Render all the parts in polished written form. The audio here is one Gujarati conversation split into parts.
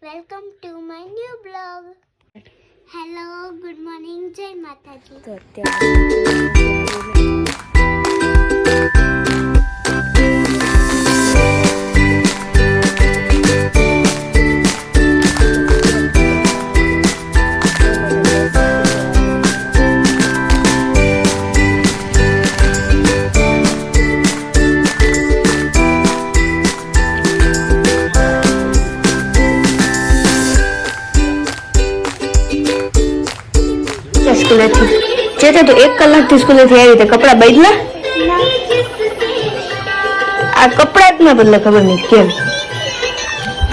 Welcome to my new blog. Hello, good morning, Jai Mataji. તો અત્યારે સ્કૂલેથી ચેતા તો 1 કલાકથી સ્કૂલેથી આવી તે કપડા બદલા આ કપડા જ ના બદલે ખબર નહીં કેમ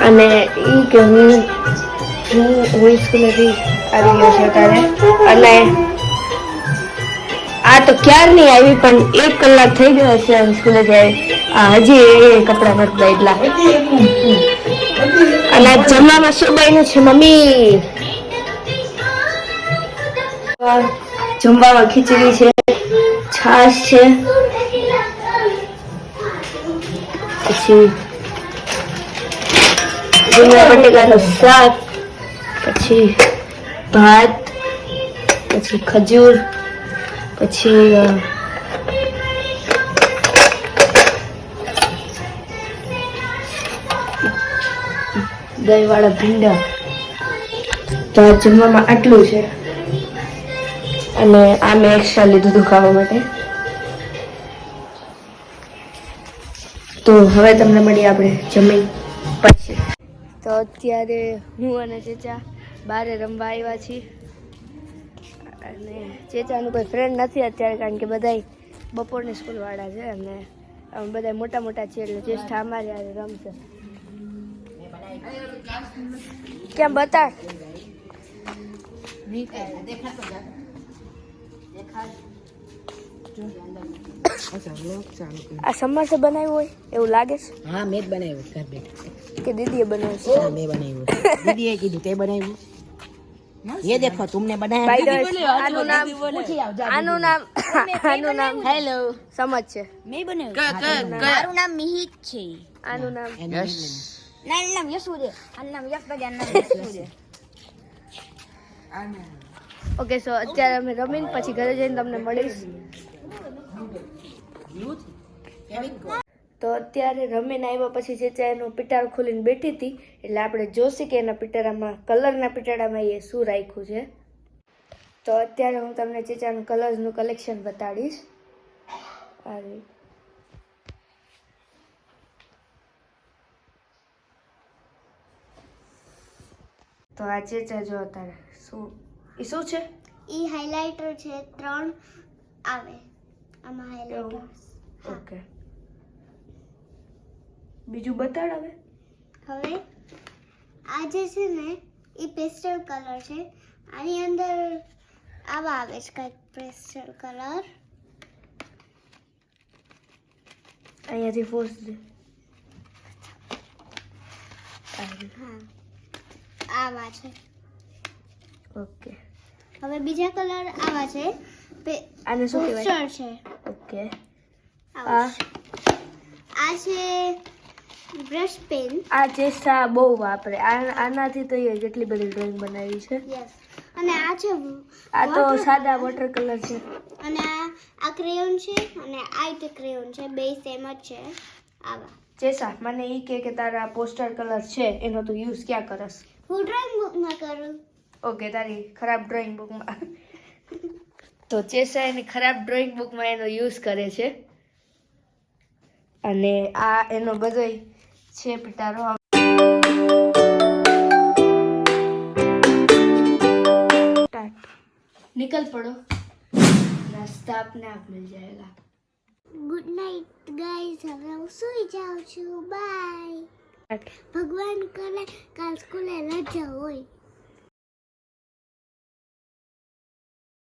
અને ઈ કે હું સ્કૂલેથી આવી ગયો છે ત્યારે અને આ તો ક્યારની આવી પણ 1 કલાક થઈ ગયો છે સ્કૂલેથી આવી હજી એ કપડા નથી બદલા અને જમવામાં શું બન્યું છે મમ્મી જમવામાં ખીચડી છે છાશ છે પછી રીંગણા બટેકાનું શાક પછી ભાત પછી ખજૂર પછી દહીંવાળા ભીંડા તો આ જમવામાં આટલું છે અને આ મેં એક્સ્ટ્રા લીધું હતું ખાવા માટે તો હવે તમને મળીએ આપણે જમી પછી તો અત્યારે હું અને ચેચા બહારે રમવા આવ્યા છીએ અને ચેચાનું કોઈ ફ્રેન્ડ નથી અત્યારે કારણ કે બધાય બપોરની સ્કૂલવાળા છે અને અમે બધા મોટા મોટા છીએ એટલે ચેષ્ટા અમારે યારે રમશે કેમ બતા આ સમરસે બનાવ્યું હોય એવું લાગે છે हाँ मैं बनाई घर पे કે દીદીએ બનાવ્યું છે हाँ मैं बनाई दीदी है कीधु ते बनाई ये देखो तुमने बनाया બાય ધ વે આનું નામ हेलो સમજ છે મેં બનાવ્યું. મારું નામ મિહિત છે. આનું નામ નાનું નામ યશુ છે. આનું નામ યશ છે. આનું નામ યશુ છે. ઓકે સો અત્યારે અમે રમીને પછી ઘરે જઈને તમને મળીશ તો અત્યારે રમીને આવ્યા પછી ચેચા એનો પિટારો ખોલીને બેઠી હતી એટલે આપણે જોશી કે એના પિટારામાં કલરના પિટારામાં એ શું રાખ્યું છે તો અત્યારે હું તમને ચેચાનું કલર્સનું કલેક્શન બતાડીશ અરે તો આ ચેચા જો અત્યારે શું એ શું છે ઈ હાઇલાઇટર છે 3 આવે આમાં હાઇલાઇટર. ઓકે બીજું બતાડ હવે હવે આ જે છે ને એ પેસ્ટલ કલર છે. આની અંદર આવા આવે છે કંઈક પેસ્ટલ કલર. અહીંયાથી ફોર્સ દે હા આવા છે. ઓકે હવે બીજા કલર આવા છે. આને શું કહેવાય પોસ્ટર છે. ઓકે આવા છે. આ છે બ્રશ પેન. આ ચેસ્ટા બહુ વાપરે આનાથી તો એ કેટલી બધી ડ્રોઈંગ બનાવી છે યસ અને આ છે આ તો સાદા વોટર કલર છે અને આ ક્રેયોન છે અને આ તે ક્રેયોન છે. બે સેમ જ છે. આવા ચેસા મને ઈ કે તારા પોસ્ટર કલર છે એનો તું યુઝ ક્યાં કરસ હું ડ્રોઈંગ બુકમાં કરું. ઓકે તારી ખરાબ ડ્રોઈંગ બુકમાં તો ચેસા એની ખરાબ ડ્રોઈંગ બુકમાં એનો યુઝ કરે છે અને આ એનો બધોય છે પિટારો निकल पड़ो रास्ता अपने आप मिल जाएगा. Good night guys. હવે હું સૂઈ જાઉં છું. બાય. ભગવાન કરે કાલ સ્કૂલે રજા હોય.